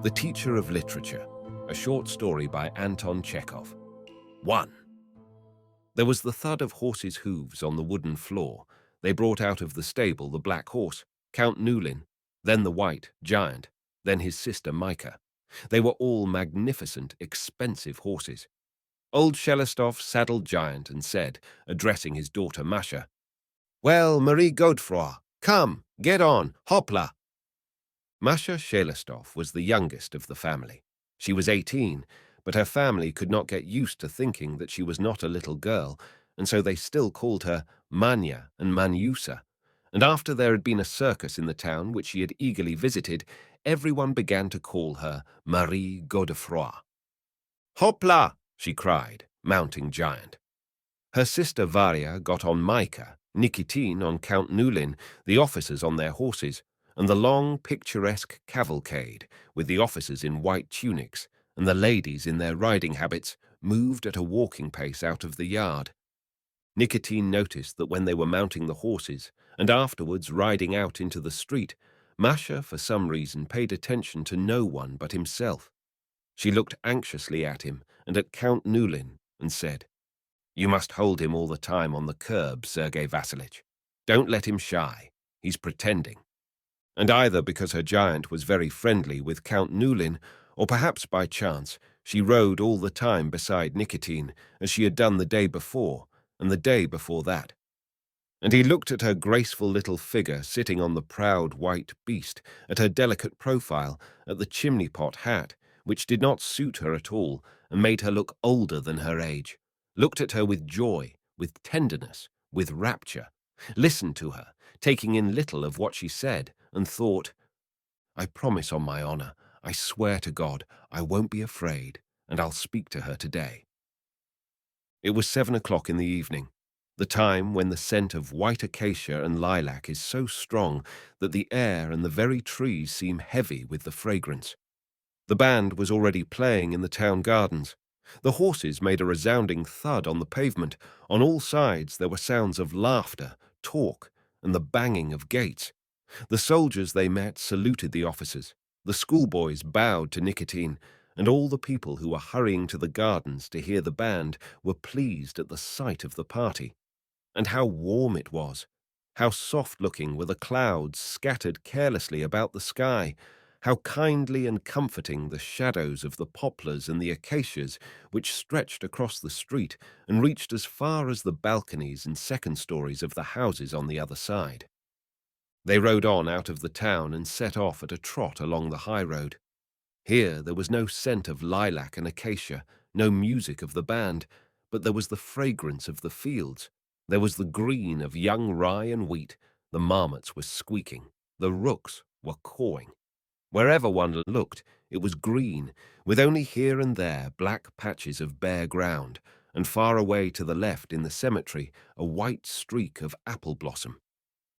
The Teacher of Literature, a short story by Anton Chekhov. 1. There was the thud of horses' hooves on the wooden floor. They brought out of the stable the black horse, Count Nulin, then the white, Giant, then his sister Micah. They were all magnificent, expensive horses. Old Shelestov saddled Giant and said, addressing his daughter Masha, "Well, Marie Godefroy, come, get on, hopla!" Masha Shelestov was the youngest of the family. She was 18, but her family could not get used to thinking that she was not a little girl, and so they still called her Manya and Manyusa. And after there had been a circus in the town which she had eagerly visited, everyone began to call her Marie Godefroy. "Hopla!" she cried, mounting Giant. Her sister Varya got on Micah, Nikitin on Count Nulin, the officers on their horses, and the long, picturesque cavalcade, with the officers in white tunics and the ladies in their riding habits, moved at a walking pace out of the yard. Nikitin noticed that when they were mounting the horses and afterwards riding out into the street, Masha, for some reason, paid attention to no one but himself. She looked anxiously at him and at Count Nulin and said, "You must hold him all the time on the curb, Sergei Vassilitch. Don't let him shy. He's pretending." And either because her Giant was very friendly with Count Nulin, or perhaps by chance, she rode all the time beside Nikitin, as she had done the day before, and the day before that. And he looked at her graceful little figure sitting on the proud white beast, at her delicate profile, at the chimney-pot hat, which did not suit her at all, and made her look older than her age, looked at her with joy, with tenderness, with rapture, listened to her, taking in little of what she said, and thought, "I promise on my honor, I swear to God, I won't be afraid, and I'll speak to her today." It was 7 o'clock in the evening, the time when the scent of white acacia and lilac is so strong that the air and the very trees seem heavy with the fragrance. The band was already playing in the town gardens. The horses made a resounding thud on the pavement. On all sides there were sounds of laughter, talk, and the banging of gates. The soldiers they met saluted the officers. The schoolboys bowed to Nikitin, and all the people who were hurrying to the gardens to hear the band were pleased at the sight of the party. And how warm it was! How soft-looking were the clouds scattered carelessly about the sky! How kindly and comforting the shadows of the poplars and the acacias which stretched across the street and reached as far as the balconies and second stories of the houses on the other side. They rode on out of the town and set off at a trot along the high road. Here there was no scent of lilac and acacia, no music of the band, but there was the fragrance of the fields. There was the green of young rye and wheat. The marmots were squeaking. The rooks were cawing. Wherever one looked, it was green, with only here and there black patches of bare ground, and far away to the left in the cemetery a white streak of apple blossom.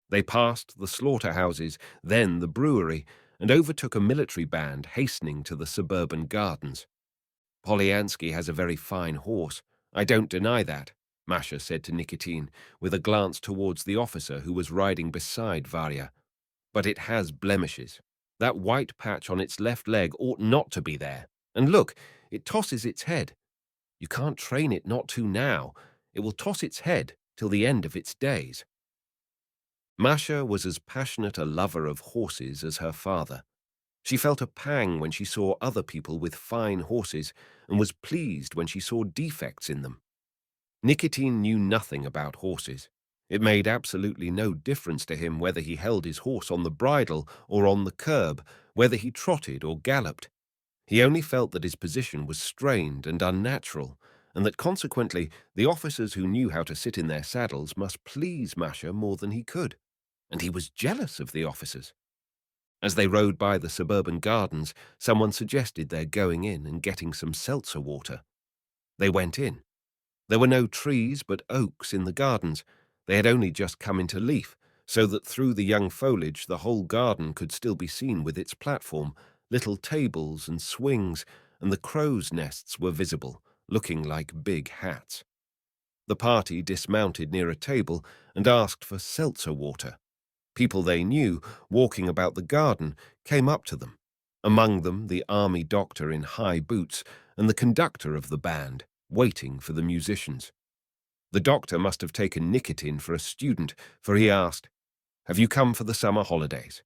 They passed the slaughterhouses, then the brewery, and overtook a military band hastening to the suburban gardens. "Polyansky has a very fine horse. I don't deny that," Masha said to Nikitin, with a glance towards the officer who was riding beside Varya. "But it has blemishes. That white patch on its left leg ought not to be there. And look, it tosses its head. You can't train it not to now. It will toss its head till the end of its days." Masha was as passionate a lover of horses as her father. She felt a pang when she saw other people with fine horses and was pleased when she saw defects in them. Nikitin knew nothing about horses. It made absolutely no difference to him whether he held his horse on the bridle or on the curb, whether he trotted or galloped. He only felt that his position was strained and unnatural, and that consequently the officers who knew how to sit in their saddles must please Masha more than he could. And he was jealous of the officers. As they rode by the suburban gardens, someone suggested their going in and getting some seltzer water. They went in. There were no trees but oaks in the gardens. They had only just come into leaf, so that through the young foliage the whole garden could still be seen with its platform, little tables and swings, and the crows' nests were visible, looking like big hats. The party dismounted near a table and asked for seltzer water. People they knew, walking about the garden, came up to them. Among them the army doctor in high boots and the conductor of the band, waiting for the musicians. The doctor must have taken Nikitin for a student, for he asked, "Have you come for the summer holidays?"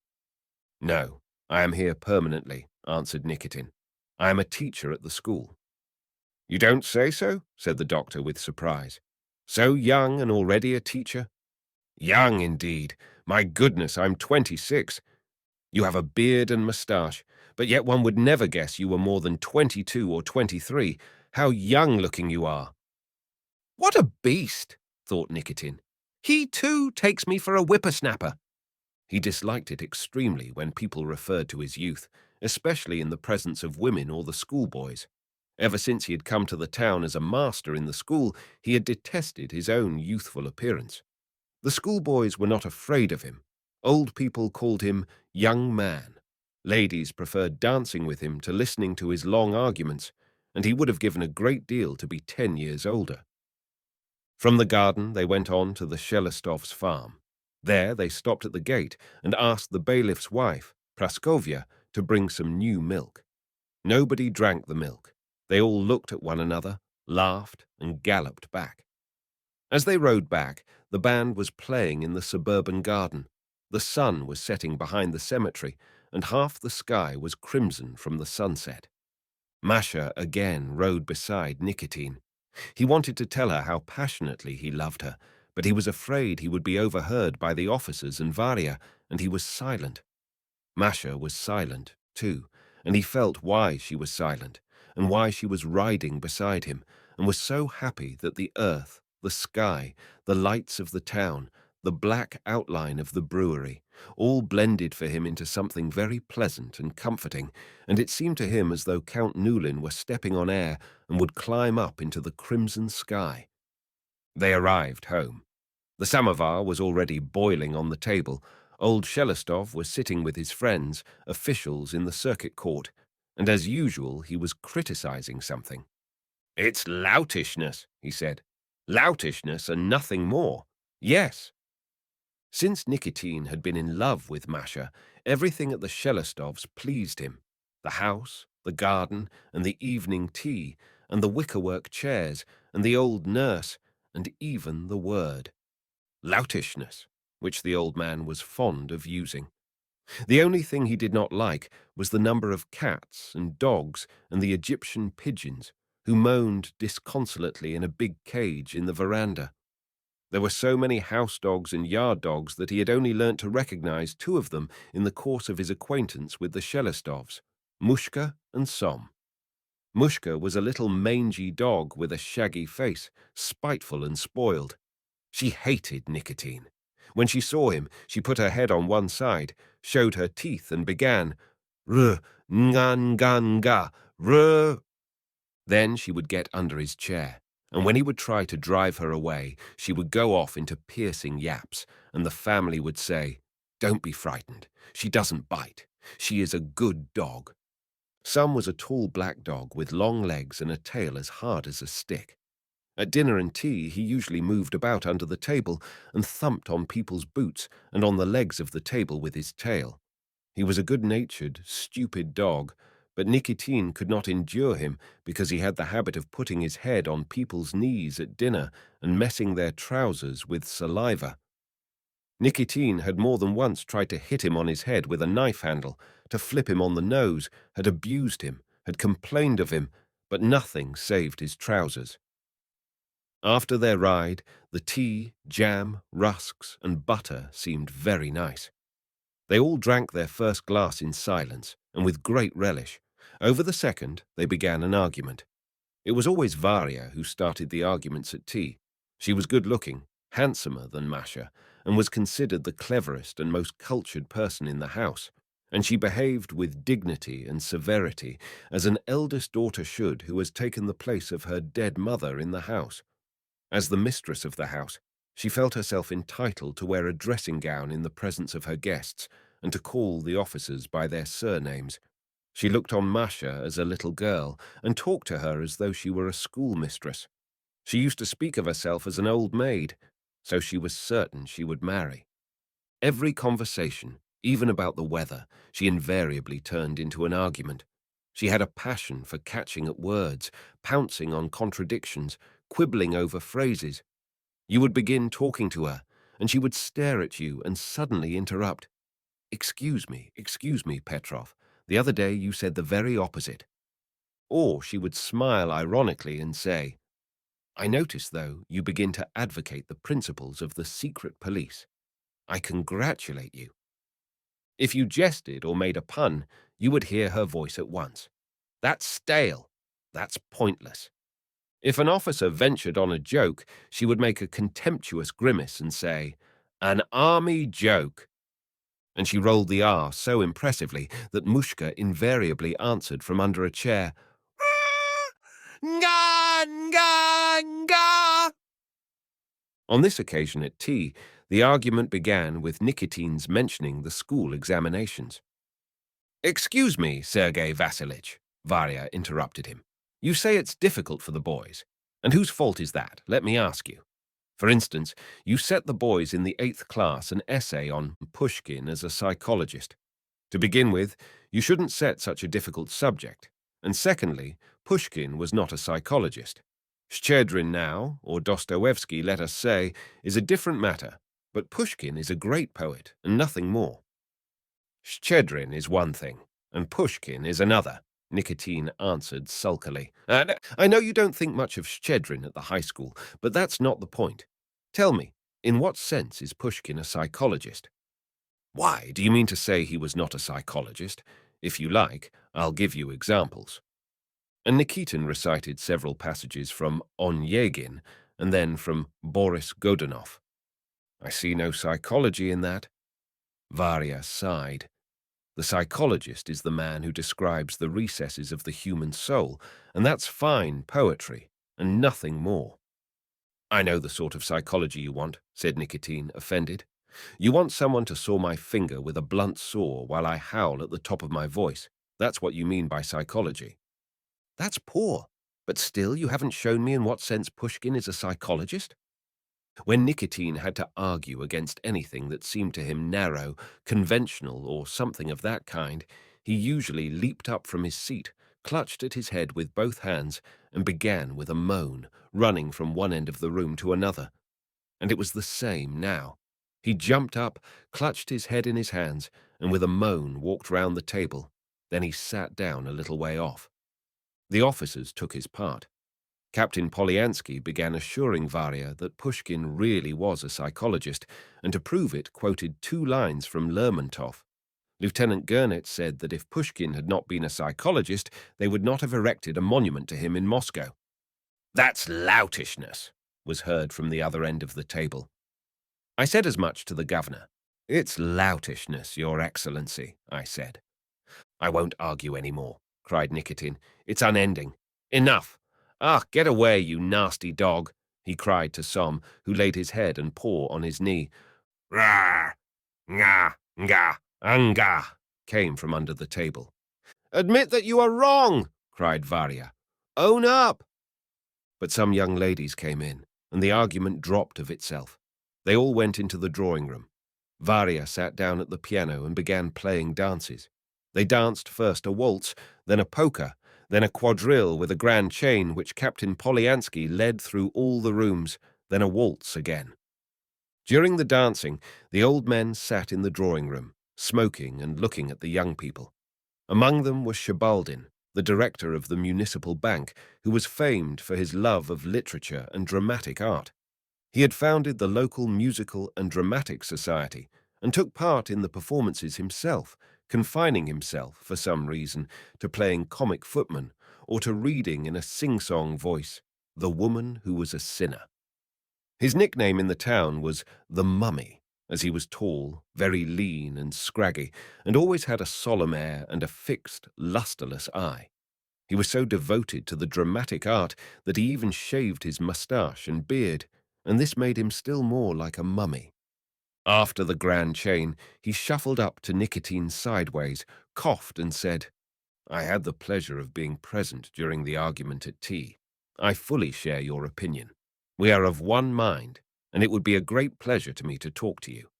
"No, I am here permanently," answered Nikitin. "I am a teacher at the school." "You don't say so?" said the doctor with surprise. "So young and already a teacher?" "Young indeed. My goodness, I'm 26. You have a beard and moustache, but yet one would never guess you were more than 22 or 23. How young-looking you are." "What a beast," thought Nikitin. "He, too, takes me for a whippersnapper." He disliked it extremely when people referred to his youth, especially in the presence of women or the schoolboys. Ever since he had come to the town as a master in the school, he had detested his own youthful appearance. The schoolboys were not afraid of him. Old people called him young man. Ladies preferred dancing with him to listening to his long arguments, and he would have given a great deal to be 10 years older. From the garden they went on to the Shelostovs' farm. There they stopped at the gate and asked the bailiff's wife, Praskovya, to bring some new milk. Nobody drank the milk. They all looked at one another, laughed, and galloped back. As they rode back, the band was playing in the suburban garden. The sun was setting behind the cemetery, and half the sky was crimson from the sunset. Masha again rode beside Nikitin. He wanted to tell her how passionately he loved her, but he was afraid he would be overheard by the officers and Varya, and he was silent. Masha was silent, too, and he felt why she was silent, and why she was riding beside him, and was so happy that the earth, the sky, the lights of the town, the black outline of the brewery, all blended for him into something very pleasant and comforting, and it seemed to him as though Count Nulin were stepping on air and would climb up into the crimson sky. They arrived home. The samovar was already boiling on the table. Old Shelostov was sitting with his friends, officials in the circuit court, and as usual he was criticizing something. "It's loutishness," he said. "Loutishness and nothing more. Yes." Since Nikitin had been in love with Masha, everything at the Shelostovs pleased him. The house, the garden, and the evening tea, and the wickerwork chairs, and the old nurse, and even the word loutishness, which the old man was fond of using. The only thing he did not like was the number of cats and dogs and the Egyptian pigeons, who moaned disconsolately in a big cage in the veranda. There were so many house dogs and yard dogs that he had only learnt to recognize two of them in the course of his acquaintance with the Shelostovs, Mushka and Som. Mushka was a little mangy dog with a shaggy face, spiteful and spoiled. She hated Nikitin. When she saw him, she put her head on one side, showed her teeth, and began, "R, nga, nga, nga, r." Then she would get under his chair, and when he would try to drive her away, she would go off into piercing yaps, and the family would say, "Don't be frightened. She doesn't bite. She is a good dog." Some was a tall black dog with long legs and a tail as hard as a stick. At dinner and tea, he usually moved about under the table and thumped on people's boots and on the legs of the table with his tail. He was a good-natured, stupid dog, but Nikitin could not endure him because he had the habit of putting his head on people's knees at dinner and messing their trousers with saliva. Nikitin had more than once tried to hit him on his head with a knife handle, to flip him on the nose, had abused him, had complained of him, but nothing saved his trousers. After their ride, the tea, jam, rusks, and butter seemed very nice. They all drank their first glass in silence and with great relish. Over the second, they began an argument. It was always Varya who started the arguments at tea. She was good-looking, handsomer than Masha, and was considered the cleverest and most cultured person in the house, and she behaved with dignity and severity, as an eldest daughter should who has taken the place of her dead mother in the house. As the mistress of the house, she felt herself entitled to wear a dressing gown in the presence of her guests and to call the officers by their surnames. She looked on Masha as a little girl and talked to her as though she were a schoolmistress. She used to speak of herself as an old maid, so she was certain she would marry. Every conversation, Even about the weather, she invariably turned into an argument. She had a passion for catching at words, pouncing on contradictions, quibbling over phrases. You would begin talking to her, and she would stare at you and suddenly interrupt. Excuse me, Petrov. The other day you said the very opposite." Or she would smile ironically and say, "I notice, though, you begin to advocate the principles of the secret police. I congratulate you." If you jested or made a pun, you would hear her voice at once. "That's stale. That's pointless." If an officer ventured on a joke, she would make a contemptuous grimace and say, "An army joke." And she rolled the R so impressively that Mushka invariably answered from under a chair, "Nga, nga, nga." On this occasion at tea, the argument began with Nikitin's mentioning the school examinations. "Excuse me, Sergei Vassilitch," Varya interrupted him. "You say it's difficult for the boys. And whose fault is that, let me ask you? For instance, you set the boys in the 8th class an essay on Pushkin as a psychologist. To begin with, you shouldn't set such a difficult subject. And secondly, Pushkin was not a psychologist. Shchedrin now, or Dostoevsky, let us say, is a different matter, but Pushkin is a great poet and nothing more." "Shchedrin is one thing, and Pushkin is another," Nikitin answered sulkily. "I know you don't think much of Shchedrin at the high school, but that's not the point. Tell me, in what sense is Pushkin a psychologist?" "Why, do you mean to say he was not a psychologist? If you like, I'll give you examples." And Nikitin recited several passages from Onyegin and then from Boris Godunov. "I see no psychology in that." Varya sighed. "The psychologist is the man who describes the recesses of the human soul, and that's fine poetry, and nothing more." "I know the sort of psychology you want," said Nikitin, offended. "You want someone to saw my finger with a blunt saw while I howl at the top of my voice. That's what you mean by psychology." "That's poor. But still you haven't shown me in what sense Pushkin is a psychologist." When Nikitin had to argue against anything that seemed to him narrow, conventional, or something of that kind, he usually leaped up from his seat, clutched at his head with both hands, and began with a moan, running from one end of the room to another. And it was the same now. He jumped up, clutched his head in his hands, and with a moan walked round the table. Then he sat down a little way off. The officers took his part. Captain Polyansky began assuring Varya that Pushkin really was a psychologist, and to prove it quoted 2 lines from Lermontov. Lieutenant Gurnitz said that if Pushkin had not been a psychologist, they would not have erected a monument to him in Moscow. "That's loutishness," was heard from the other end of the table. I said as much to the governor. "It's loutishness, Your Excellency," I said. "I won't argue any more," cried Nikitin. "It's unending. Enough! Ah, get away, you nasty dog," he cried to Som, who laid his head and paw on his knee. "Rar! Nga! Nga! Anga!" came from under the table. "Admit that you are wrong," cried Varya. "Own up." But some young ladies came in, and the argument dropped of itself. They all went into the drawing room. Varya sat down at the piano and began playing dances. They danced first a waltz, then a polka, then a quadrille with a grand chain which Captain Polyansky led through all the rooms, then a waltz again. During the dancing, the old men sat in the drawing room, smoking and looking at the young people. Among them was Shibaldin, the director of the municipal bank, who was famed for his love of literature and dramatic art. He had founded the local musical and dramatic society and took part in the performances himself, confining himself, for some reason, to playing comic footman or to reading in a sing-song voice, "The Woman Who Was a Sinner." His nickname in the town was the Mummy, as he was tall, very lean and scraggy, and always had a solemn air and a fixed, lustreless eye. He was so devoted to the dramatic art that he even shaved his moustache and beard, and this made him still more like a mummy. After the grand chain, he shuffled up to Nikitin sideways, coughed and said, "I had the pleasure of being present during the argument at tea. I fully share your opinion. We are of one mind, and it would be a great pleasure to me to talk to you.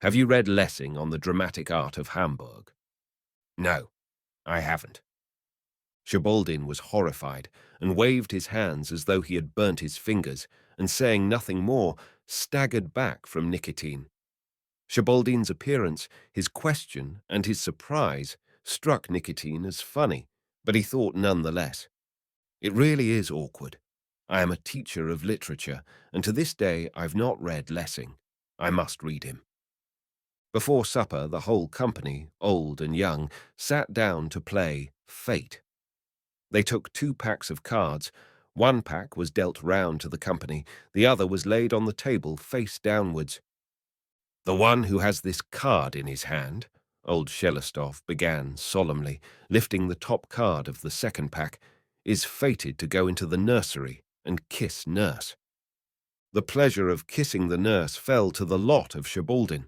Have you read Lessing on the dramatic art of Hamburg? No, I haven't. Sheboldin was horrified and waved his hands as though he had burnt his fingers, and saying nothing more, staggered back from Nikitin. Sheboldin's appearance, his question, and his surprise struck Nikitin as funny, but he thought none the less. It really is awkward. I am a teacher of literature, and to this day I've not read Lessing. I must read him. Before supper, the whole company, old and young, sat down to play Fate. They took 2 packs of cards. One pack was dealt round to the company, the other was laid on the table face downwards. "The one who has this card in his hand," old Shelestov began solemnly, lifting the top card of the second pack, "is fated to go into the nursery and kiss nurse." The pleasure of kissing the nurse fell to the lot of Sheboldin.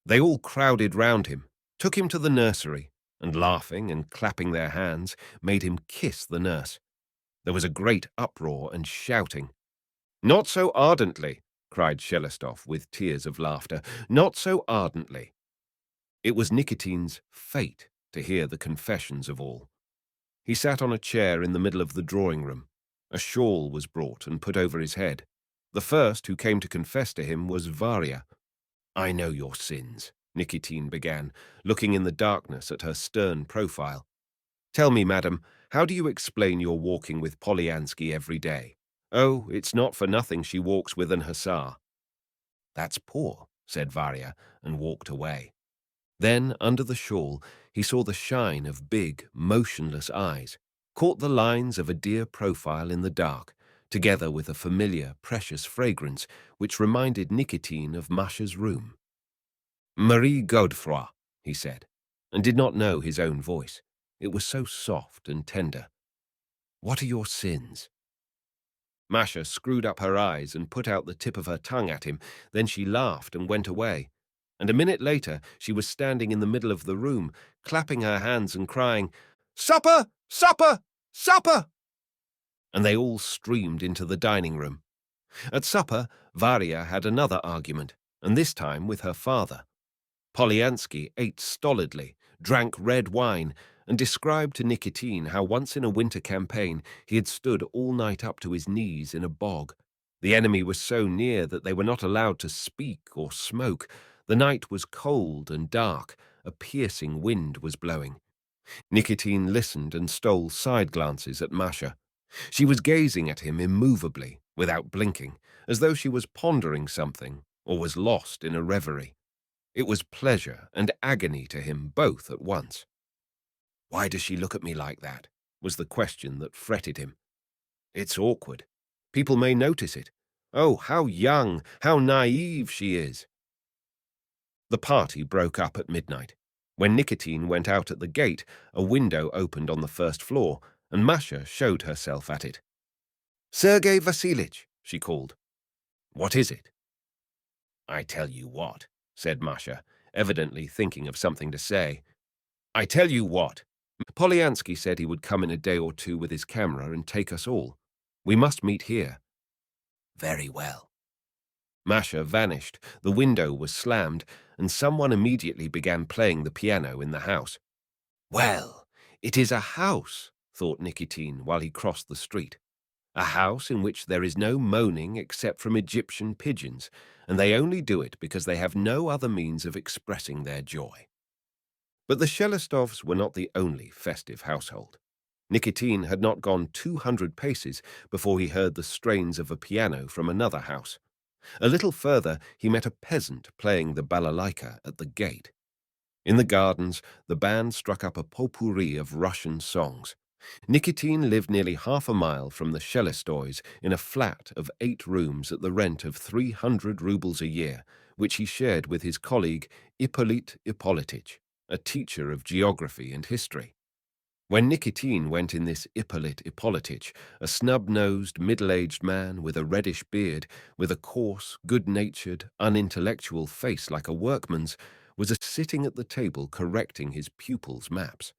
They all crowded round him, took him to the nursery, and laughing and clapping their hands, made him kiss the nurse. There was a great uproar and shouting. "Not so ardently," cried Shelestov with tears of laughter, "not so ardently." It was Nikitin's fate to hear the confessions of all. He sat on a chair in the middle of the drawing room. A shawl was brought and put over his head. The first who came to confess to him was Varya. "I know your sins," Nikitin began, looking in the darkness at her stern profile. "Tell me, madam, how do you explain your walking with Polyansky every day? Oh, it's not for nothing she walks with an hussar." "That's poor," said Varya, and walked away. Then, under the shawl, he saw the shine of big, motionless eyes, caught the lines of a dear profile in the dark, together with a familiar, precious fragrance which reminded Nikitin of Masha's room. "Marie Godefroy," he said, and did not know his own voice. It was so soft and tender. "What are your sins?" Masha screwed up her eyes and put out the tip of her tongue at him. Then she laughed and went away. And a minute later she was standing in the middle of the room, clapping her hands and crying, "Supper! Supper! Supper!" And they all streamed into the dining room. At supper, Varya had another argument, and this time with her father. Polyansky ate stolidly, drank red wine, and described to Nikitin how once in a winter campaign he had stood all night up to his knees in a bog. The enemy was so near that they were not allowed to speak or smoke. The night was cold and dark. A piercing wind was blowing. Nikitin listened and stole side glances at Masha. She was gazing at him immovably, without blinking, as though she was pondering something or was lost in a reverie. It was pleasure and agony to him both at once. "Why does she look at me like that?" was the question that fretted him. "It's awkward. People may notice it. Oh, how young, how naive she is." The party broke up at midnight. When Nikitin went out at the gate, a window opened on the first floor, and Masha showed herself at it. "Sergei Vassilitch," she called. "What is it?" "I tell you what," said Masha, evidently thinking of something to say. "I tell you what. Polyansky said he would come in a day or two with his camera and take us all. We must meet here." "Very well." Masha vanished, the window was slammed, and someone immediately began playing the piano in the house. "Well, it is a house," thought Nikitin while he crossed the street. "A house in which there is no moaning except from Egyptian pigeons, and they only do it because they have no other means of expressing their joy." But the Shelestovs were not the only festive household. Nikitin had not gone 200 paces before he heard the strains of a piano from another house. A little further he met a peasant playing the balalaika at the gate. In the gardens, the band struck up a potpourri of Russian songs. Nikitin lived nearly half a mile from the Shelestoys in a flat of 8 rooms at the rent of 300 rubles a year, which he shared with his colleague Ippolit Ippolitich, a teacher of geography and history. When Nikitin went in, this Ippolit Ippolitich, a snub-nosed, middle-aged man with a reddish beard, with a coarse, good-natured, unintellectual face like a workman's, was sitting at the table correcting his pupils' maps.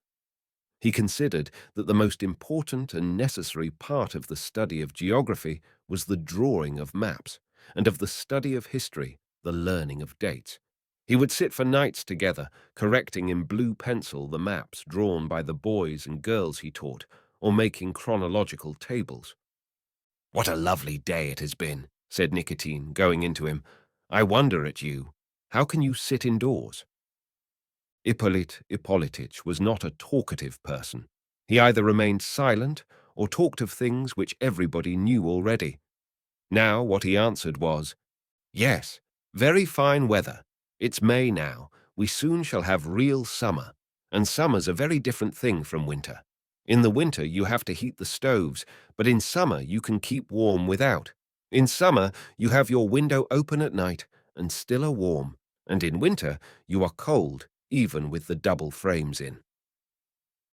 He considered that the most important and necessary part of the study of geography was the drawing of maps, and of the study of history, the learning of dates. He would sit for nights together, correcting in blue pencil the maps drawn by the boys and girls he taught, or making chronological tables. "What a lovely day it has been," said Nicotine, going into him. "I wonder at you. How can you sit indoors?" Ippolit Ippolitich was not a talkative person. He either remained silent or talked of things which everybody knew already. Now what he answered was, "Yes, very fine weather. It's May now. We soon shall have real summer. And summer's a very different thing from winter. In the winter you have to heat the stoves, but in summer you can keep warm without. In summer you have your window open at night and still are warm, and in winter you are cold, even with the double frames in."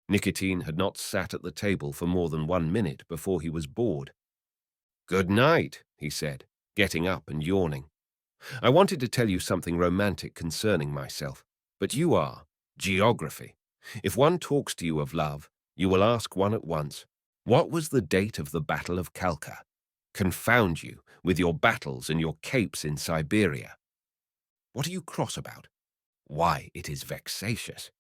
Nicotine had not sat at the table for more than 1 minute before he was bored. "Good night," he said, getting up and yawning. "I wanted to tell you something romantic concerning myself, but you are geography. If one talks to you of love, you will ask one at once, what was the date of the Battle of Kalka? Confound you with your battles and your capes in Siberia. What are you cross about? Why, it is vexatious."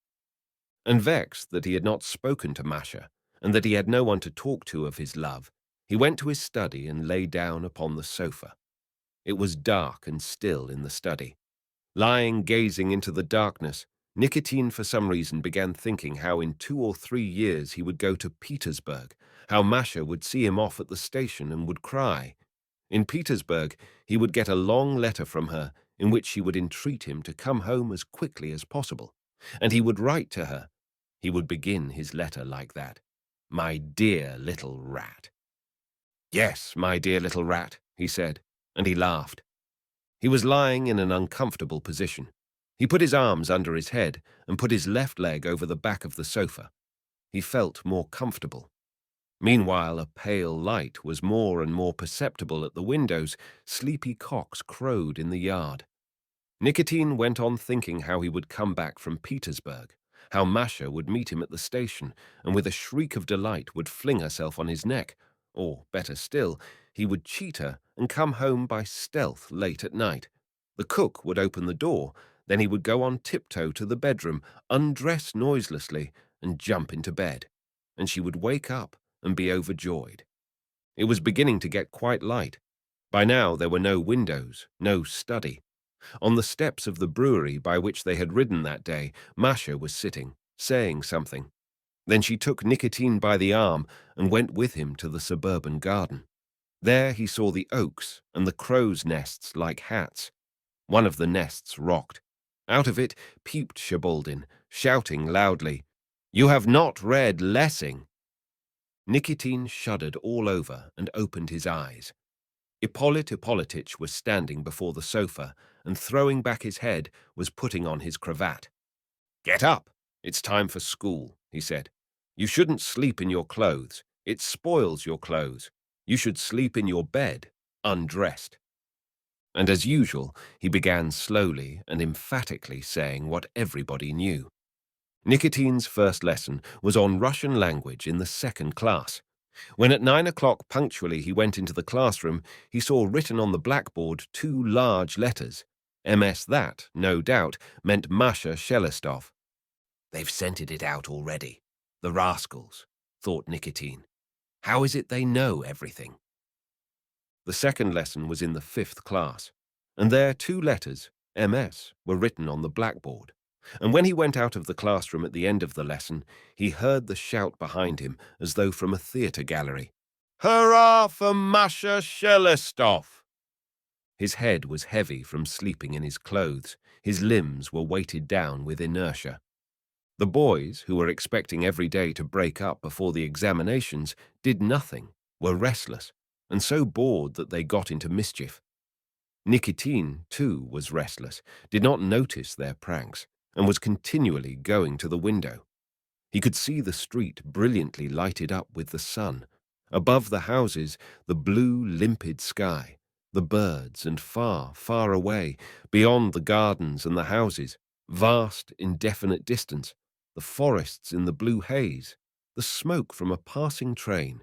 And vexed that he had not spoken to Masha, and that he had no one to talk to of his love, he went to his study and lay down upon the sofa. It was dark and still in the study. Lying gazing into the darkness, Nicotine for some reason began thinking how in 2 or 3 years he would go to Petersburg, how Masha would see him off at the station and would cry. In Petersburg he would get a long letter from her in which she would entreat him to come home as quickly as possible, and he would write to her. He would begin his letter like that. "My dear little rat." "Yes, my dear little rat," he said, and he laughed. He was lying in an uncomfortable position. He put his arms under his head and put his left leg over the back of the sofa. He felt more comfortable. Meanwhile, a pale light was more and more perceptible at the windows. Sleepy cocks crowed in the yard. Nicotine went on thinking how he would come back from Petersburg, how Masha would meet him at the station and with a shriek of delight would fling herself on his neck, or, better still, he would cheat her and come home by stealth late at night. The cook would open the door, then he would go on tiptoe to the bedroom, undress noiselessly, and jump into bed, and she would wake up and be overjoyed. It was beginning to get quite light. By now there were no windows, no study. On the steps of the brewery by which they had ridden that day, Masha was sitting, saying something. Then she took Nicotine by the arm and went with him to the suburban garden. There he saw the oaks and the crows' nests like hats. One of the nests rocked. Out of it peeped Sheboldin, shouting loudly, "You have not read Lessing." Nicotine shuddered all over and opened his eyes. Ippolit Ippolitich was standing before the sofa and, throwing back his head, was putting on his cravat. "Get up. It's time for school," he said. "You shouldn't sleep in your clothes. It spoils your clothes. You should sleep in your bed, undressed." And as usual, he began slowly and emphatically saying what everybody knew. Nicotine's first lesson was on Russian language in the 2nd class. When at 9 o'clock punctually he went into the classroom, he saw written on the blackboard 2 large letters. MS that, no doubt, meant Masha Shelestov. "They've scented it out already. The rascals," thought Nicotine. "How is it they know everything?" The second lesson was in the 5th class, and there 2 letters, MS, were written on the blackboard. And when he went out of the classroom at the end of the lesson, he heard the shout behind him as though from a theatre gallery. "Hurrah for Masha Shelestov!" His head was heavy from sleeping in his clothes. His limbs were weighted down with inertia. The boys, who were expecting every day to break up before the examinations, did nothing, were restless, and so bored that they got into mischief. Nicotine, too, was restless, did not notice their pranks, and was continually going to the window. He could see the street brilliantly lighted up with the sun. Above the houses, the blue, limpid sky, the birds, and far, far away, beyond the gardens and the houses, vast, indefinite distance, the forests in the blue haze, the smoke from a passing train.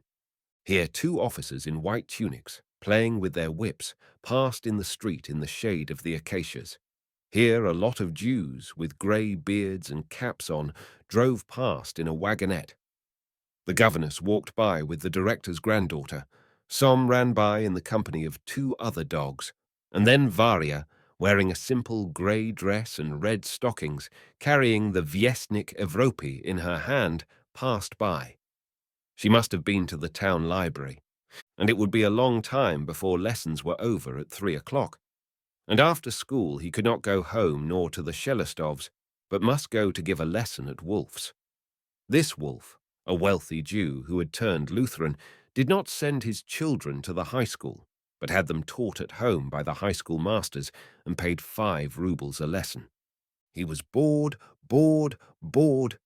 Here 2 officers in white tunics, playing with their whips, passed in the street in the shade of the acacias. Here a lot of Jews with grey beards and caps on drove past in a wagonette. The governess walked by with the director's granddaughter. Som ran by in the company of two other dogs, and then Varya, wearing a simple grey dress and red stockings, carrying the Viestnik Evropy in her hand, passed by. She must have been to the town library, and it would be a long time before lessons were over at 3 o'clock. And after school he could not go home nor to the Shelostovs, but must go to give a lesson at Wolf's. This Wolf, a wealthy Jew who had turned Lutheran, did not send his children to the high school, but had them taught at home by the high school masters and paid 5 rubles a lesson. He was bored, bored, bored.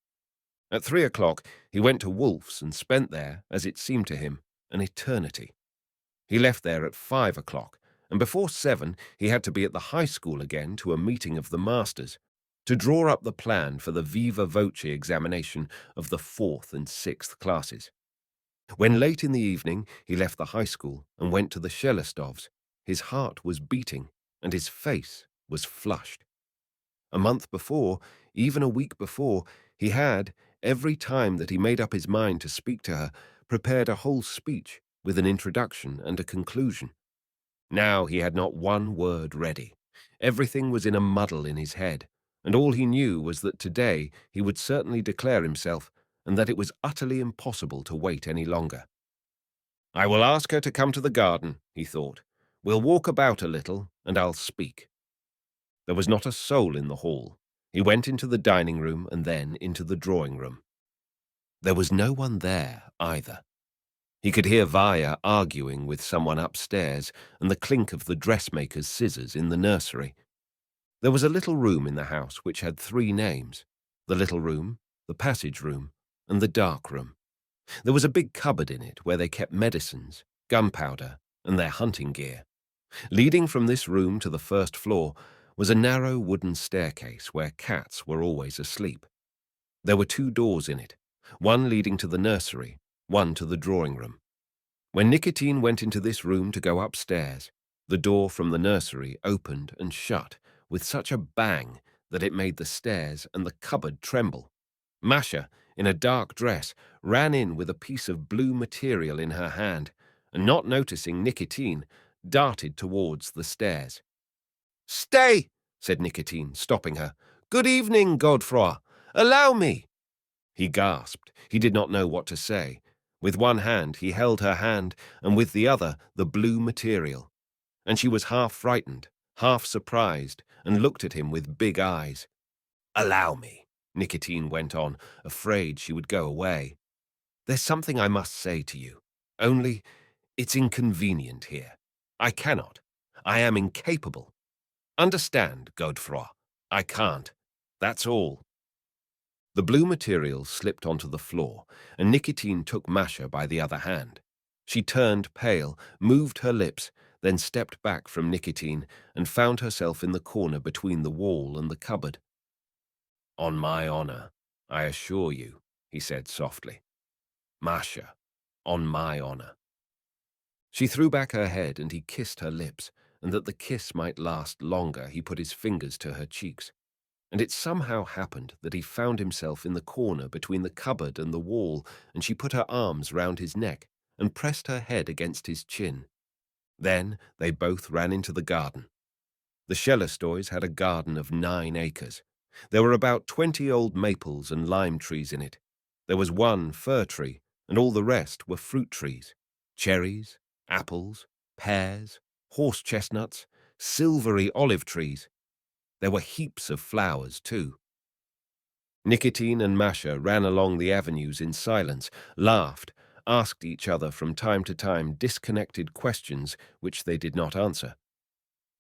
At 3 o'clock he went to Wolf's and spent there, as it seemed to him, an eternity. He left there at 5 o'clock, and before 7 he had to be at the high school again to a meeting of the masters, to draw up the plan for the viva voce examination of the 4th and 6th classes. When late in the evening he left the high school and went to the Shelostovs, his heart was beating and his face was flushed. A month before, even a week before, he had, every time that he made up his mind to speak to her, prepared a whole speech with an introduction and a conclusion. Now he had not one word ready. Everything was in a muddle in his head, and all he knew was that today he would certainly declare himself, and that it was utterly impossible to wait any longer. "I will ask her to come to the garden," he thought. "We'll walk about a little, and I'll speak." There was not a soul in the hall. He went into the dining room and then into the drawing room. There was no one there either. He could hear Varya arguing with someone upstairs and the clink of the dressmaker's scissors in the nursery. There was a little room in the house which had 3 names: the little room, the passage room, and the dark room. There was a big cupboard in it where they kept medicines, gunpowder, and their hunting gear. Leading from this room to the first floor was a narrow wooden staircase where cats were always asleep. There were 2 doors in it, one leading to the nursery, one to the drawing room. When Nikitin went into this room to go upstairs, the door from the nursery opened and shut with such a bang that it made the stairs and the cupboard tremble. Masha, in a dark dress, ran in with a piece of blue material in her hand, and not noticing Nikitin, darted towards the stairs. "Stay!" said Nikitin, stopping her. "Good evening, Godefroy. Allow me." He gasped. He did not know what to say. With one hand he held her hand, and with the other the blue material. And she was half frightened, half surprised, and looked at him with big eyes. "Allow me," Nikitin went on, afraid she would go away. "There's something I must say to you. Only, it's inconvenient here. I cannot. I am incapable. Understand, Godefroy. I can't. That's all." The blue material slipped onto the floor, and Nikitin took Masha by the other hand. She turned pale, moved her lips, then stepped back from Nikitin and found herself in the corner between the wall and the cupboard. "On my honor, I assure you," he said softly. "Masha, on my honor." She threw back her head and he kissed her lips, and that the kiss might last longer he put his fingers to her cheeks. And it somehow happened that he found himself in the corner between the cupboard and the wall, and she put her arms round his neck and pressed her head against his chin. Then they both ran into the garden. The Shelostovs had a garden of 9 acres. There were about 20 old maples and lime trees in it. There was 1 fir tree, and all the rest were fruit trees: cherries, apples, pears, horse chestnuts, silvery olive trees. There were heaps of flowers, too. Nikitin and Masha ran along the avenues in silence, laughed, asked each other from time to time disconnected questions which they did not answer.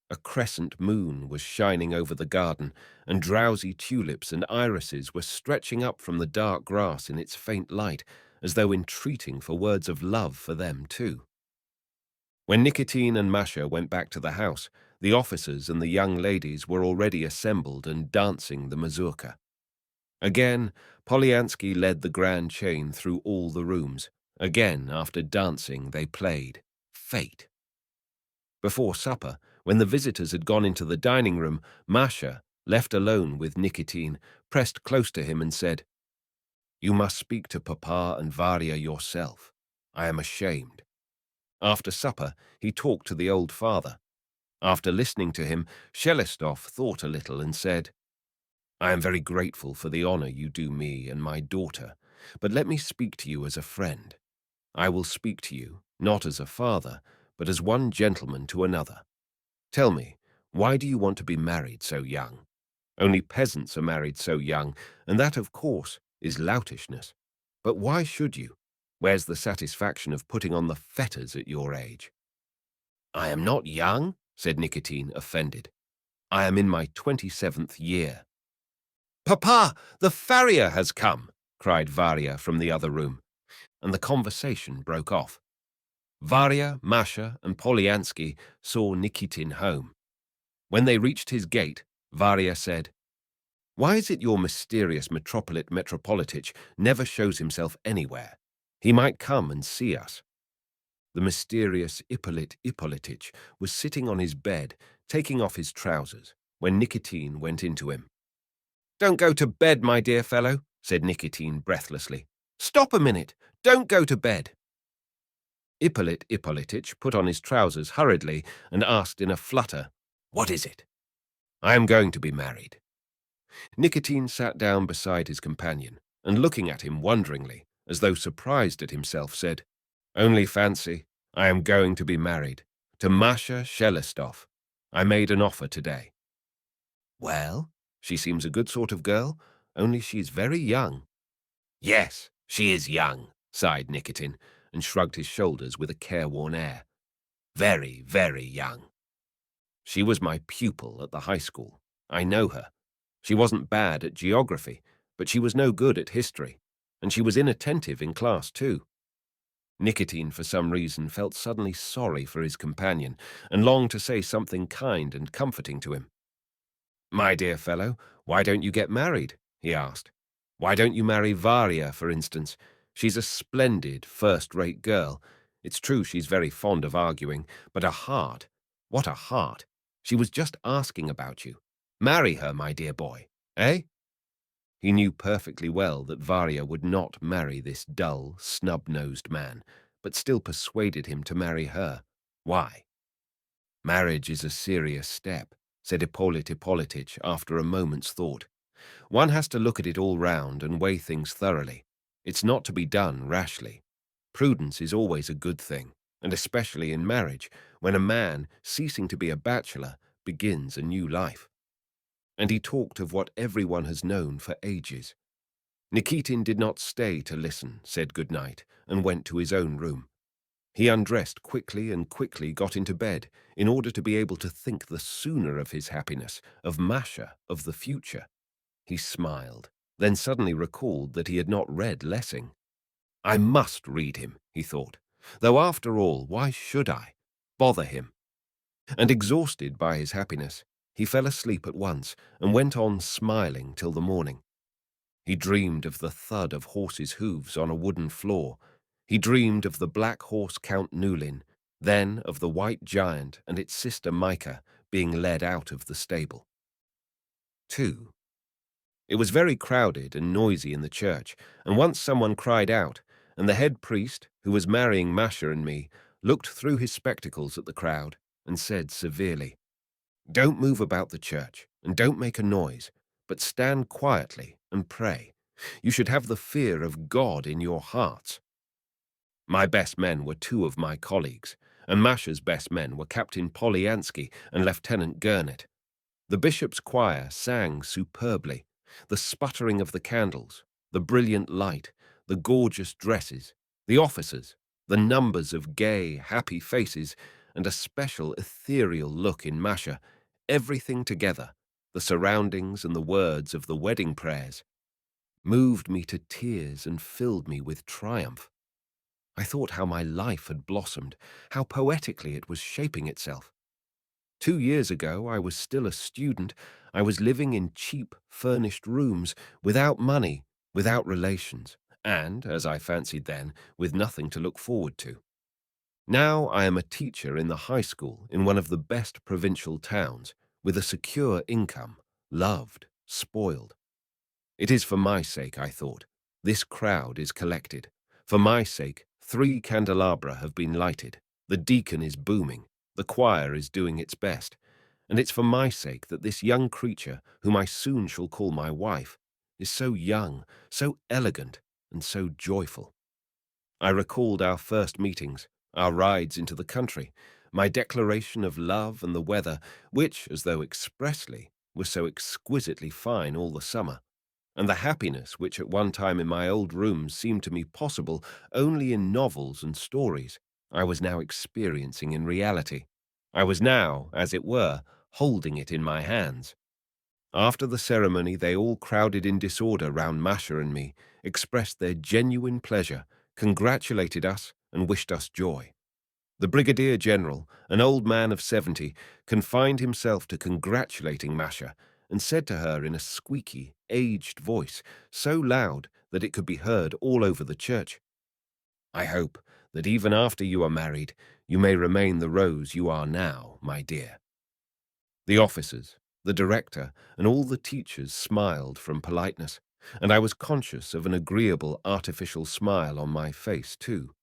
A crescent moon was shining over the garden, and drowsy tulips and irises were stretching up from the dark grass in its faint light, as though entreating for words of love for them, too. When Nikitin and Masha went back to the house, the officers and the young ladies were already assembled and dancing the mazurka. Again, Polyansky led the grand chain through all the rooms. Again, after dancing, they played Fate. Before supper, When the visitors had gone into the dining room, Masha, left alone with Nikitin, pressed close to him and said, "You must speak to Papa and Varya yourself. I am ashamed." After supper, he talked to the old father. After listening to him, Shelestov thought a little and said, "I am very grateful for the honor you do me and my daughter, but let me speak to you as a friend. I will speak to you, not as a father, but as one gentleman to another. Tell me, why do you want to be married so young? Only peasants are married so young, and that, of course, is loutishness. But why should you? Where's the satisfaction of putting on the fetters at your age?" "I am not young," said Nikitin, offended. "I am in my 27th year." "Papa, the farrier has come!" cried Varya from the other room, and the conversation broke off. Varya, Masha, and Polyansky saw Nikitin home. When they reached his gate, Varya said, "Why is it your mysterious metropolitich never shows himself anywhere? He might come and see us." The mysterious Ippolitich was sitting on his bed, taking off his trousers, when Nikitin went into him. "Don't go to bed, my dear fellow," said Nikitin breathlessly. "Stop a minute! Don't go to bed!" Ippolitich put on his trousers hurriedly and asked in a flutter, "What is it?" "I am going to be married." Nikitin sat down beside his companion, and looking at him wonderingly, as though surprised at himself, said, "Only fancy, I am going to be married, to Masha Shelestov. I made an offer today." "Well, she seems a good sort of girl, only she's very young." "Yes, she is young," sighed Nikitin, and shrugged his shoulders with a careworn air. "Very, very young. She was my pupil at the high school. I know her. She wasn't bad at geography, but she was no good at history, and she was inattentive in class too." Nikitin, for some reason, felt suddenly sorry for his companion and longed to say something kind and comforting to him. "My dear fellow, why don't you get married?" he asked. "Why don't you marry Varya, for instance? She's a splendid, first-rate girl. It's true she's very fond of arguing, but a heart, what a heart! She was just asking about you. Marry her, my dear boy, eh?" He knew perfectly well that Varya would not marry this dull, snub-nosed man, but still persuaded him to marry her. Why? "Marriage is a serious step," said Ippolitich after a moment's thought. "One has to look at it all round and weigh things thoroughly. It's not to be done rashly. Prudence is always a good thing, and especially in marriage, when a man, ceasing to be a bachelor, begins a new life." And he talked of what everyone has known for ages. Nikitin did not stay to listen, said good night, and went to his own room. He undressed quickly and quickly got into bed in order to be able to think the sooner of his happiness, of Masha, of the future. He smiled, then suddenly recalled that he had not read Lessing. "I must read him," he thought, "though after all, why should I? Bother him." And exhausted by his happiness, he fell asleep at once and went on smiling till the morning. He dreamed of the thud of horses' hooves on a wooden floor. He dreamed of the black horse Count Nulin, then of the white giant and its sister Micah being led out of the stable. 2. It was very crowded and noisy in the church, and once someone cried out, and the head priest, who was marrying Masha and me, looked through his spectacles at the crowd and said severely, "Don't move about the church, and don't make a noise, but stand quietly and pray. You should have the fear of God in your hearts." My best men were two of my colleagues, and Masha's best men were Captain Polyansky and Lieutenant Gurnet. The bishop's choir sang superbly. The sputtering of the candles, the brilliant light, the gorgeous dresses, the officers, the numbers of gay, happy faces, and a special ethereal look in Masha, everything together, the surroundings and the words of the wedding prayers, moved me to tears and filled me with triumph. I thought how my life had blossomed, how poetically it was shaping itself. 2 years ago, I was still a student. I was living in cheap, furnished rooms, without money, without relations, and, as I fancied then, with nothing to look forward to. Now I am a teacher in the high school in one of the best provincial towns, with a secure income, loved, spoiled. It is for my sake, I thought. This crowd is collected. For my sake, 3 candelabra have been lighted. The deacon is booming. The choir is doing its best. And it's for my sake that this young creature, whom I soon shall call my wife, is so young, so elegant, and so joyful. I recalled our first meetings, our rides into the country, my declaration of love and the weather, which, as though expressly, was so exquisitely fine all the summer, and the happiness which at one time in my old rooms seemed to me possible only in novels and stories, I was now experiencing in reality. I was now, as it were, holding it in my hands. After the ceremony, they all crowded in disorder round Masha and me, expressed their genuine pleasure, congratulated us, and wished us joy. The Brigadier General, an old man of 70, confined himself to congratulating Masha and said to her in a squeaky, aged voice, so loud that it could be heard all over the church, "I hope that even after you are married, you may remain the rose you are now, my dear." The officers, the director, and all the teachers smiled from politeness, and I was conscious of an agreeable artificial smile on my face, too.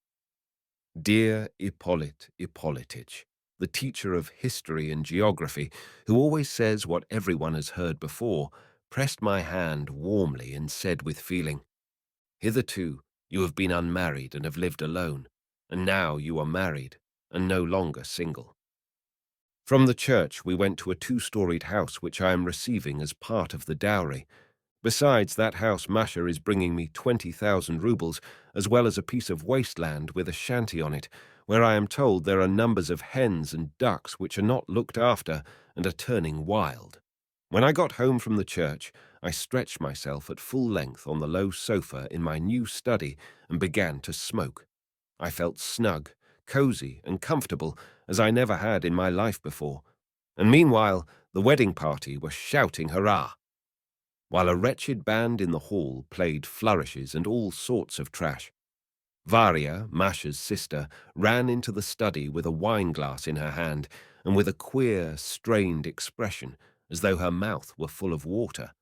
Dear Ippolit Ippolitich, the teacher of history and geography, who always says what everyone has heard before, pressed my hand warmly and said with feeling, "Hitherto you have been unmarried and have lived alone, and now you are married and no longer single." From the church we went to a 2-storied house which I am receiving as part of the dowry. Besides that house, Masha is bringing me 20,000 roubles, as well as a piece of wasteland with a shanty on it, where I am told there are numbers of hens and ducks which are not looked after and are turning wild. When I got home from the church, I stretched myself at full length on the low sofa in my new study and began to smoke. I felt snug, cozy, and comfortable as I never had in my life before. And meanwhile, the wedding party was shouting hurrah, while a wretched band in the hall played flourishes and all sorts of trash. Varya, Masha's sister, ran into the study with a wine-glass in her hand and with a queer, strained expression, as though her mouth were full of water.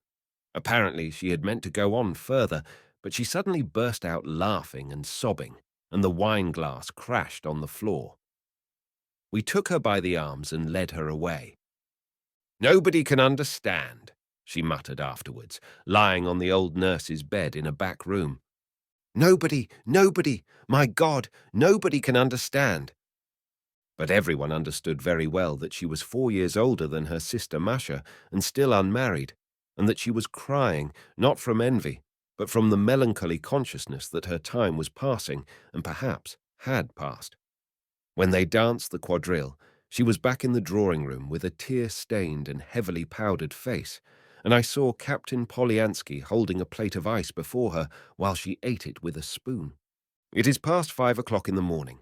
Apparently she had meant to go on further, but she suddenly burst out laughing and sobbing, and the wine-glass crashed on the floor. We took her by the arms and led her away. "Nobody can understand," she muttered afterwards, lying on the old nurse's bed in a back room. Nobody, my God, nobody can understand." But everyone understood very well that she was 4 years older than her sister Masha and still unmarried, and that she was crying, not from envy, but from the melancholy consciousness that her time was passing and perhaps had passed. When they danced the quadrille, she was back in the drawing-room with a tear-stained and heavily powdered face, and I saw Captain Polyansky holding a plate of ice before her while she ate it with a spoon. It is past 5 o'clock in the morning.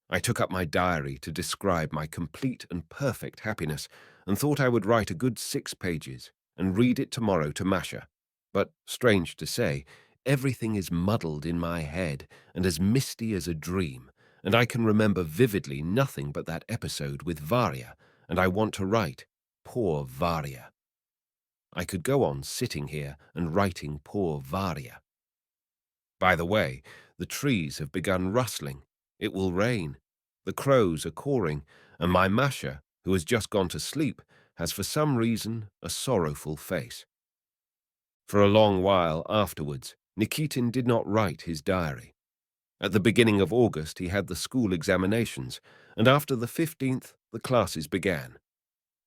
I took up my diary to describe my complete and perfect happiness, and thought I would write a good 6 pages and read it tomorrow to Masha. But, strange to say, everything is muddled in my head and as misty as a dream, and I can remember vividly nothing but that episode with Varya, and I want to write, poor Varya. I could go on sitting here and writing poor Varya. By the way, the trees have begun rustling. It will rain. The crows are cawing, and my Masha, who has just gone to sleep, has for some reason a sorrowful face. For a long while afterwards, Nikitin did not write his diary. At the beginning of August he had the school examinations, and after the 15th the classes began.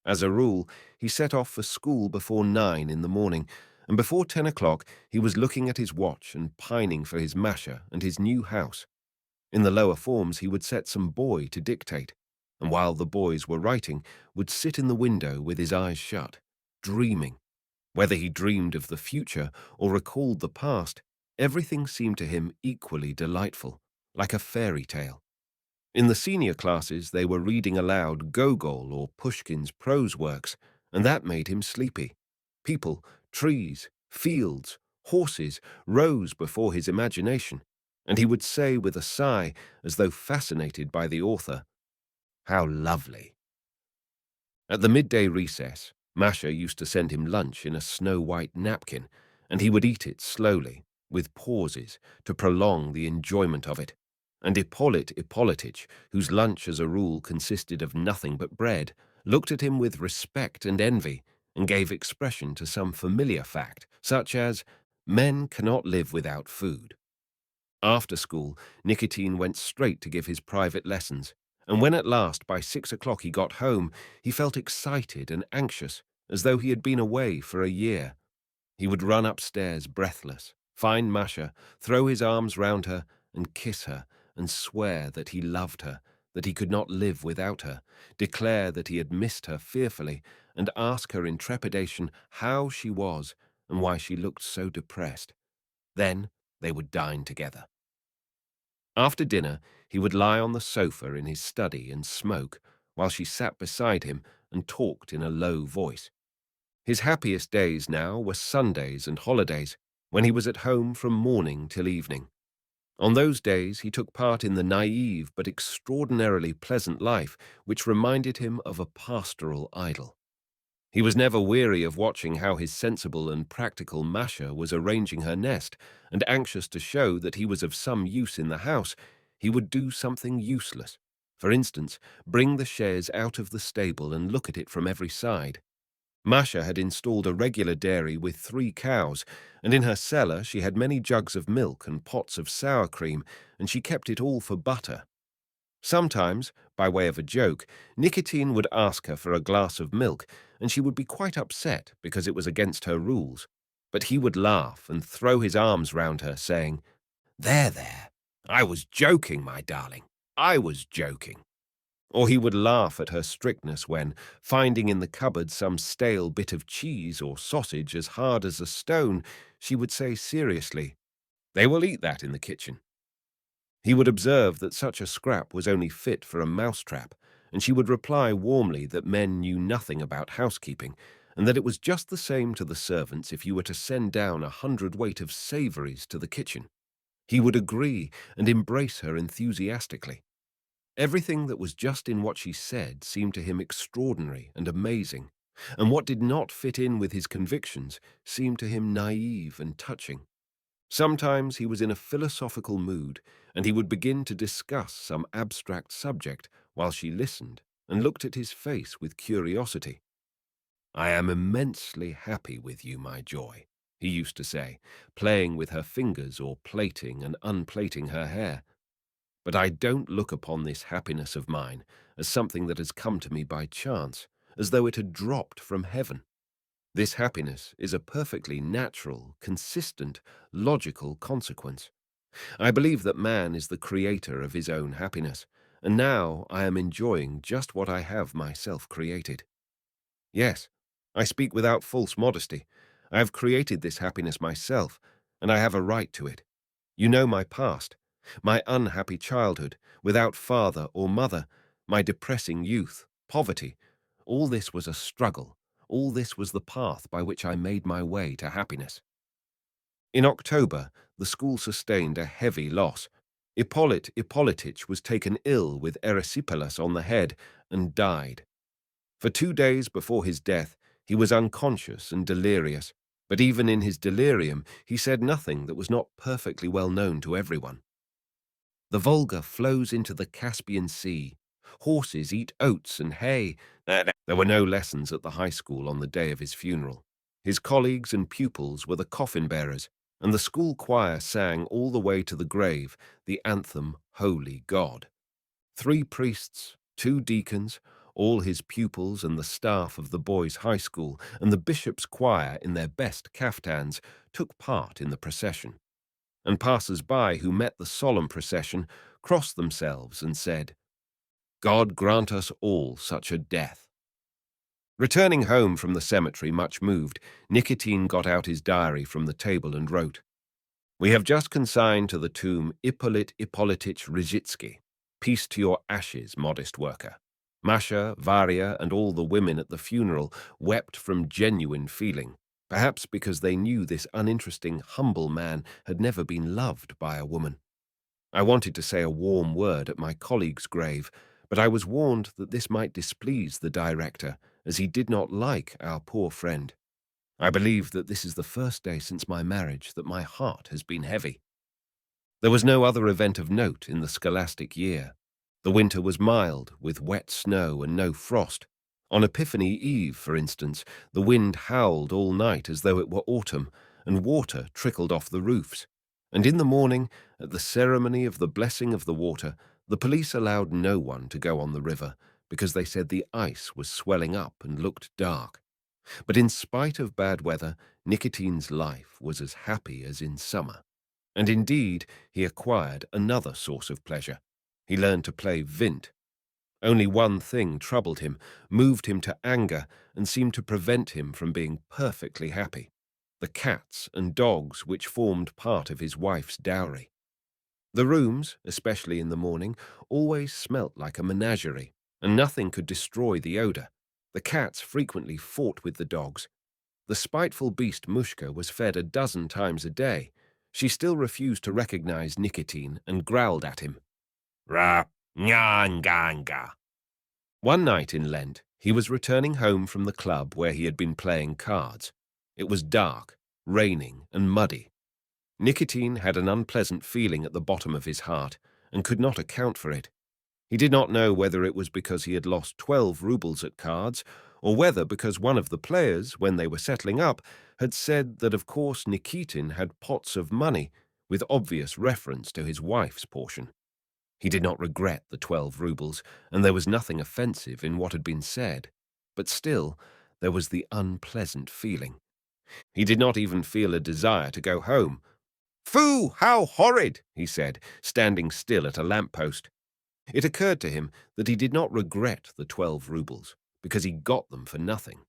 As a rule, he set off for school before 9 in the morning, and before 10 o'clock he was looking at his watch and pining for his Masha and his new house. In the lower forms he would set some boy to dictate, and while the boys were writing, would sit in the window with his eyes shut, dreaming. Whether he dreamed of the future or recalled the past, everything seemed to him equally delightful, like a fairy tale. In the senior classes they were reading aloud Gogol or Pushkin's prose works, and that made him sleepy. People, trees, fields, horses rose before his imagination, And he would say with a sigh, as though fascinated by the author, "How lovely." At the midday recess, Masha used to send him lunch in a snow-white napkin, and he would eat it slowly, with pauses, to prolong the enjoyment of it. And Ippolit Ippolitich, whose lunch as a rule consisted of nothing but bread, looked at him with respect and envy, and gave expression to some familiar fact, such as, "Men cannot live without food." After school, Nikitin went straight to give his private lessons, and when at last by 6 o'clock he got home, he felt excited and anxious, as though he had been away for a year. He would run upstairs breathless, find Masha, throw his arms round her and kiss her, and swear that he loved her, that he could not live without her, declare that he had missed her fearfully, and ask her in trepidation how she was and why she looked so depressed. Then they would dine together. After dinner, he would lie on the sofa in his study and smoke, while she sat beside him and talked in a low voice. His happiest days now were Sundays and holidays, when he was at home from morning till evening. On those days he took part in the naive but extraordinarily pleasant life which reminded him of a pastoral idyll. He was never weary of watching how his sensible and practical Masha was arranging her nest, and anxious to show that he was of some use in the house, he would do something useless. For instance, bring the chaise out of the stable and look at it from every side. Masha had installed a regular dairy with 3 cows, and in her cellar she had many jugs of milk and pots of sour cream, and she kept it all for butter. Sometimes, by way of a joke, Nikitin would ask her for a glass of milk, and she would be quite upset because it was against her rules. But he would laugh and throw his arms round her, saying, "There, there, I was joking, my darling, I was joking." Or he would laugh at her strictness when, finding in the cupboard some stale bit of cheese or sausage as hard as a stone, she would say seriously, "They will eat that in the kitchen." He would observe that such a scrap was only fit for a mousetrap, and she would reply warmly that men knew nothing about housekeeping, and that it was just the same to the servants if you were to send down 100 weight of savouries to the kitchen. He would agree and embrace her enthusiastically. Everything that was just in what she said seemed to him extraordinary and amazing, and what did not fit in with his convictions seemed to him naive and touching. Sometimes he was in a philosophical mood, and he would begin to discuss some abstract subject while she listened and looked at his face with curiosity. "I am immensely happy with you, my joy," he used to say, playing with her fingers or plaiting and unplaiting her hair. "But I don't look upon this happiness of mine as something that has come to me by chance, as though it had dropped from heaven. This happiness is a perfectly natural, consistent, logical consequence. I believe that man is the creator of his own happiness, and now I am enjoying just what I have myself created. Yes, I speak without false modesty. I have created this happiness myself, and I have a right to it. You know my past, my unhappy childhood, without father or mother, my depressing youth, poverty. All this was a struggle. All this was the path by which I made my way to happiness." In October, the school sustained a heavy loss. Ippolit Ippolitich was taken ill with erysipelas on the head and died. For 2 days before his death, he was unconscious and delirious, but even in his delirium he said nothing that was not perfectly well known to everyone. "The Volga flows into the Caspian Sea. Horses eat oats and hay." There were no lessons at the high school on the day of his funeral. His colleagues and pupils were the coffin-bearers, and the school choir sang all the way to the grave the anthem, "Holy God." 3 priests, 2 deacons, all his pupils and the staff of the boys' high school, and the bishop's choir in their best caftans took part in the procession. And passers-by who met the solemn procession crossed themselves and said, "God grant us all such a death." Returning home from the cemetery much moved, Nikitin got out his diary from the table and wrote, "We have just consigned to the tomb Ippolit Ippolitich Rizhitsky. Peace to your ashes, modest worker." Masha, Varya, and all the women at the funeral wept from genuine feeling, perhaps because they knew this uninteresting, humble man had never been loved by a woman. I wanted to say a warm word at my colleague's grave, but I was warned that this might displease the director, as he did not like our poor friend. I believe that this is the first day since my marriage that my heart has been heavy. There was no other event of note in the scholastic year. The winter was mild, with wet snow and no frost. On Epiphany Eve, for instance, the wind howled all night as though it were autumn, and water trickled off the roofs. And in the morning, at the ceremony of the blessing of the water, the police allowed no one to go on the river, because they said the ice was swelling up and looked dark. But in spite of bad weather, Nicotine's life was as happy as in summer. And indeed, he acquired another source of pleasure. He learned to play vint. Only one thing troubled him, moved him to anger, and seemed to prevent him from being perfectly happy: the cats and dogs which formed part of his wife's dowry. The rooms, especially in the morning, always smelt like a menagerie, and nothing could destroy the odour. The cats frequently fought with the dogs. The spiteful beast Mushka was fed a dozen times a day. She still refused to recognize Nicotine and growled at him. Ra, nyanganga. One night in Lent, he was returning home from the club where he had been playing cards. It was dark, raining, and muddy. Nicotine had an unpleasant feeling at the bottom of his heart and could not account for it. He did not know whether it was because he had lost 12 rubles at cards, or whether because one of the players, when they were settling up, had said that of course Nikitin had pots of money, with obvious reference to his wife's portion. He did not regret the 12 rubles, and there was nothing offensive in what had been said. But still, there was the unpleasant feeling. He did not even feel a desire to go home. "Phoo, how horrid!" he said, standing still at a lamp-post. It occurred to him that he did not regret the 12 rubles, because he got them for nothing.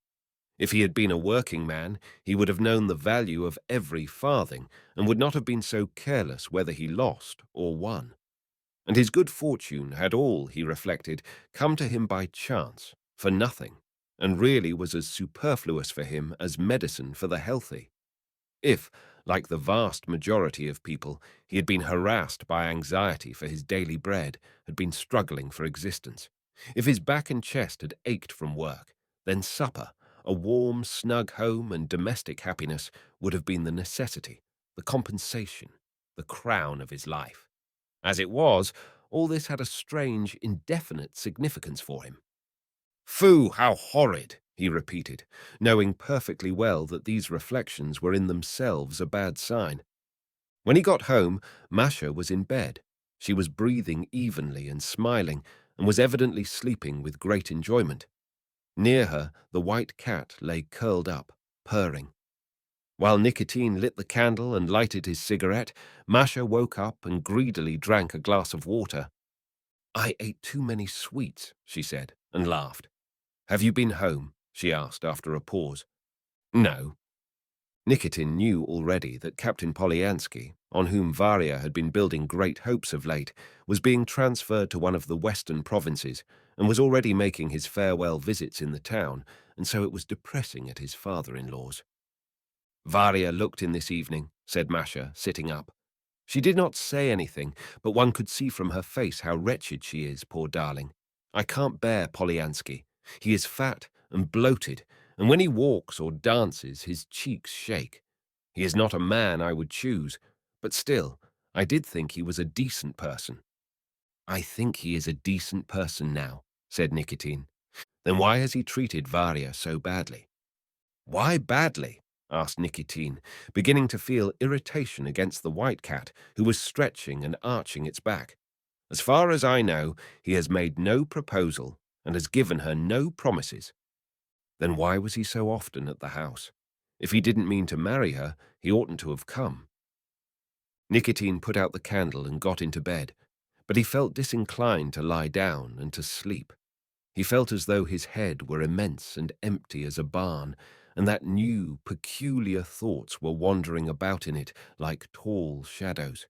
If he had been a working man, he would have known the value of every farthing, and would not have been so careless whether he lost or won. And his good fortune had all, he reflected, come to him by chance, for nothing, and really was as superfluous for him as medicine for the healthy. If, like the vast majority of people, he had been harassed by anxiety for his daily bread, had been struggling for existence, if his back and chest had ached from work, then supper, a warm, snug home and domestic happiness would have been the necessity, the compensation, the crown of his life. As it was, all this had a strange, indefinite significance for him. "Phoo, how horrid!" he repeated, knowing perfectly well that these reflections were in themselves a bad sign. When he got home, Masha was in bed. She was breathing evenly and smiling, and was evidently sleeping with great enjoyment. Near her, the white cat lay curled up, purring. While Nicotine lit the candle and lighted his cigarette, Masha woke up and greedily drank a glass of water. "I ate too many sweets," she said, and laughed. "Have you been home?" she asked after a pause. "No." Nikitin knew already that Captain Polyansky, on whom Varya had been building great hopes of late, was being transferred to one of the western provinces, and was already making his farewell visits in the town, and so it was depressing at his father-in-law's. "Varya looked in this evening," said Masha, sitting up. "She did not say anything, but one could see from her face how wretched she is, poor darling. I can't bear Polyansky. He is fat and bloated, and when he walks or dances, his cheeks shake. He is not a man I would choose, but still, I did think he was a decent person." "I think he is a decent person now," said Nikitin. "Then why has he treated Varya so badly?" "Why badly?" asked Nikitin, beginning to feel irritation against the white cat, who was stretching and arching its back. "As far as I know, he has made no proposal and has given her no promises." "Then why was he so often at the house? If he didn't mean to marry her, he oughtn't to have come." Nikitin put out the candle and got into bed, but he felt disinclined to lie down and to sleep. He felt as though his head were immense and empty as a barn, and that new, peculiar thoughts were wandering about in it like tall shadows.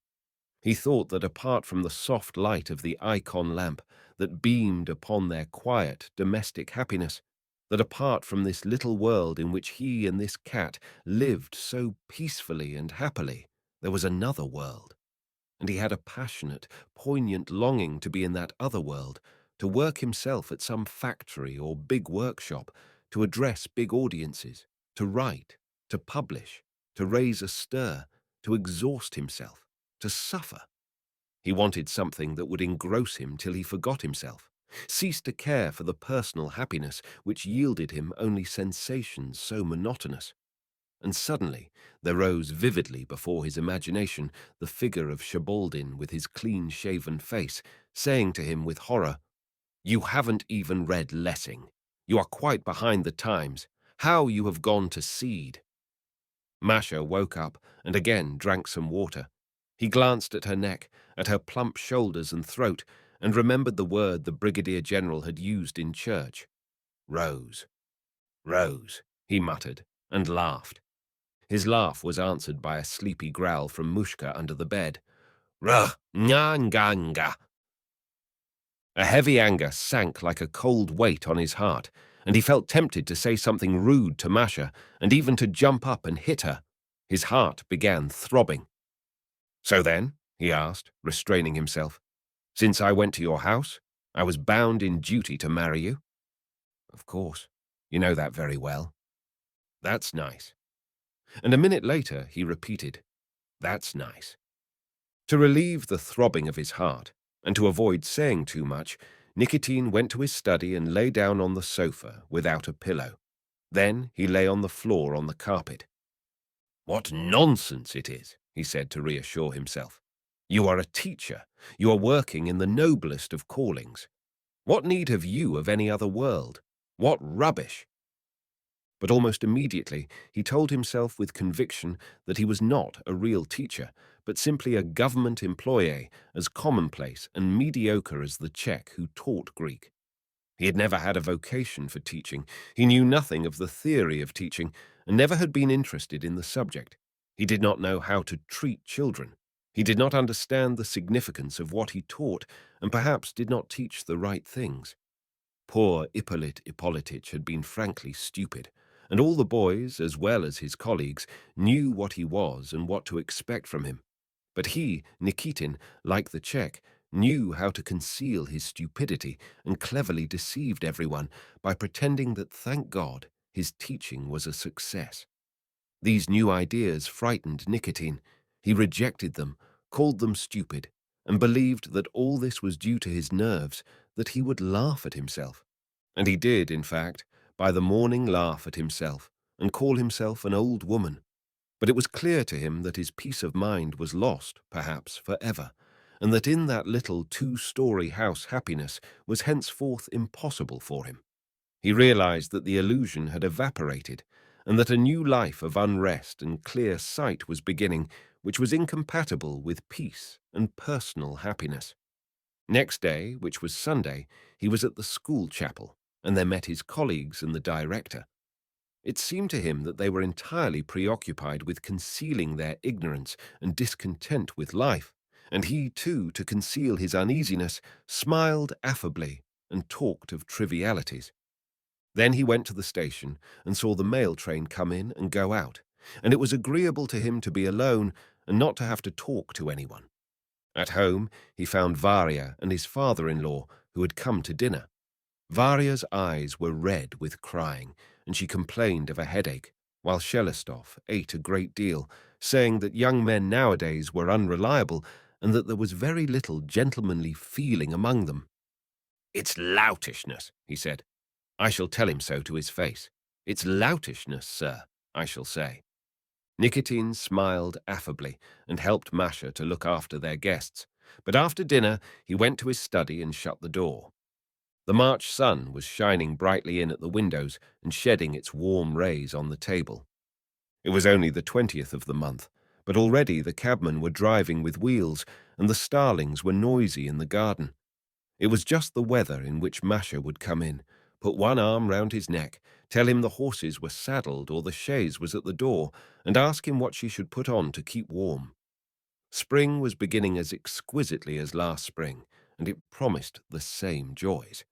He thought that apart from the soft light of the icon lamp that beamed upon their quiet, domestic happiness, that apart from this little world in which he and this cat lived so peacefully and happily, there was another world. and he had a passionate, poignant longing to be in that other world, to work himself at some factory or big workshop, to address big audiences, to write, to publish, to raise a stir, to exhaust himself, to suffer. He wanted something that would engross him till he forgot himself, ceased to care for the personal happiness which yielded him only sensations so monotonous. And suddenly there rose vividly before his imagination the figure of Sheboldin with his clean-shaven face, saying to him with horror, "You haven't even read Lessing. You are quite behind the times. How you have gone to seed." Masha woke up and again drank some water. He glanced at her neck, at her plump shoulders and throat, and remembered the word the Brigadier General had used in church. "Rose, Rose," he muttered, and laughed. His laugh was answered by a sleepy growl from Mushka under the bed. "Ruh, nganga." A heavy anger sank like a cold weight on his heart, and he felt tempted to say something rude to Masha, and even to jump up and hit her. His heart began throbbing. "So then," he asked, restraining himself, "since I went to your house, I was bound in duty to marry you?" "Of course. You know that very well." "That's nice." And a minute later he repeated, "That's nice." To relieve the throbbing of his heart, and to avoid saying too much, Nikitin went to his study and lay down on the sofa without a pillow. Then he lay on the floor on the carpet. "What nonsense it is," he said to reassure himself. "You are a teacher. You are working in the noblest of callings. What need have you of any other world? What rubbish!" But almost immediately he told himself with conviction that he was not a real teacher, but simply a government employee, as commonplace and mediocre as the Czech who taught Greek. He had never had a vocation for teaching. He knew nothing of the theory of teaching, and never had been interested in the subject. He did not know how to treat children. He did not understand the significance of what he taught, and perhaps did not teach the right things. Poor Ippolit Ippolitich had been frankly stupid, and all the boys, as well as his colleagues, knew what he was and what to expect from him. But he, Nikitin, like the Czech, knew how to conceal his stupidity and cleverly deceived everyone by pretending that, thank God, his teaching was a success. These new ideas frightened Nikitin. He rejected them, called them stupid, and believed that all this was due to his nerves, that he would laugh at himself. And he did, in fact, by the morning laugh at himself and call himself an old woman. But it was clear to him that his peace of mind was lost, perhaps forever, and that in that little two-story house happiness was henceforth impossible for him. He realized that the illusion had evaporated, and that a new life of unrest and clear sight was beginning, which was incompatible with peace and personal happiness. Next day, which was Sunday, he was at the school chapel, and there met his colleagues and the director. It seemed to him that they were entirely preoccupied with concealing their ignorance and discontent with life, and he, too, to conceal his uneasiness, smiled affably and talked of trivialities. Then he went to the station and saw the mail train come in and go out, and it was agreeable to him to be alone and not to have to talk to anyone. At home, he found Varya and his father-in-law, who had come to dinner. Varya's eyes were red with crying, and she complained of a headache, while Shelestov ate a great deal, saying that young men nowadays were unreliable and that there was very little gentlemanly feeling among them. "It's loutishness," he said. "I shall tell him so to his face. It's loutishness, sir, I shall say." Nikitin smiled affably and helped Masha to look after their guests, but after dinner he went to his study and shut the door. The March sun was shining brightly in at the windows and shedding its warm rays on the table. It was only the 20th of the month, but already the cabmen were driving with wheels and the starlings were noisy in the garden. It was just the weather in which Masha would come in, put one arm round his neck, tell him the horses were saddled or the chaise was at the door, and ask him what she should put on to keep warm. Spring was beginning as exquisitely as last spring, and it promised the same joys.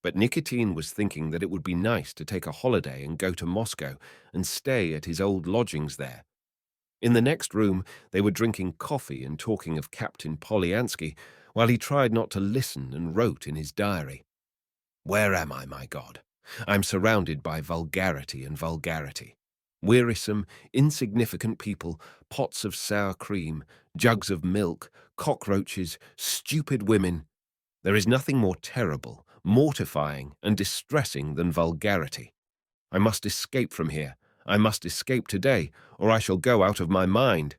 But Nikitin was thinking that it would be nice to take a holiday and go to Moscow and stay at his old lodgings there. In the next room, they were drinking coffee and talking of Captain Polyansky, while he tried not to listen and wrote in his diary. Where am I, my God? I'm surrounded by vulgarity and vulgarity. Wearisome, insignificant people, pots of sour cream, jugs of milk, cockroaches, stupid women. There is nothing more terrible, mortifying, and distressing than vulgarity. I must escape from here. I must escape today, or I shall go out of my mind.